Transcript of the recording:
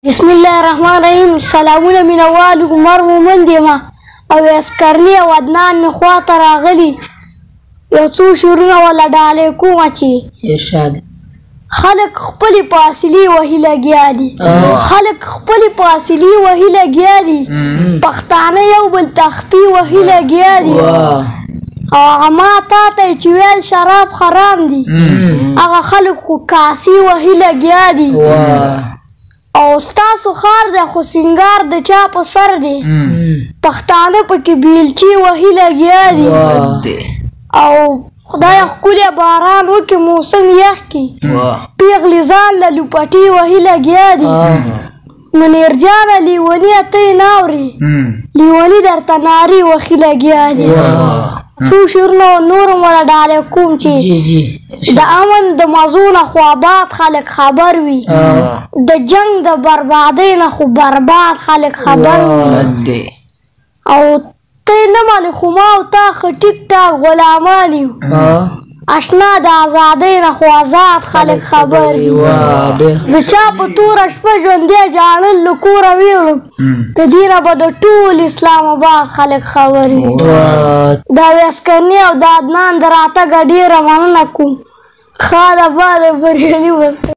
بسم الله الرحمن الرحیم. سلامونه مینوال عمر مومن دیما او اسکرنی او عدنان می خواته راغلی یو څو شعرونه ولا ډالې کومه چې ارشاد خلق خپلې په اصلي وحي لګیا دي خلق خپلې په اصلي وحي لګیا دي پښتانه یو بل تخفي وحي لګیا دي او هغه ما تا ته چې ویل شراب حرام دي هغه خلق خو کاسي وحي لګیا دي او ستاسو خار دی خو سنگار د چا په سر دی پښتانه پکې بیلچې وحي لګیا دي او خدای ښکلی باران وکړي موسم یخ کړي پیغلې ځان له لوپټې وحي لګیا دي منیر جانه لیوني ته یې نه اورې لیوني درته نارې وحي لګیا دي څو شعرونه نور هم ولا ډالې کوم چې د امن د موضوع نه خو آباد خلک خبر وي د جنگ د بربادۍ نه خو برباد خلک خبر وي او ته نه مانې خو ما او تا ښه ټیک ټاک غلامان یو اشنا د ازادۍ نه خو آزاد خلک خبر وي زه چا په توره شپه ژوندی جاړل له کوره ویوړم د دې نه به د ټول اسلام آباد خلک خبر وي دا ویسکرني او د عدنان د راتګه ډېره مننه کوم ښه ده باده بریالي اوسئ.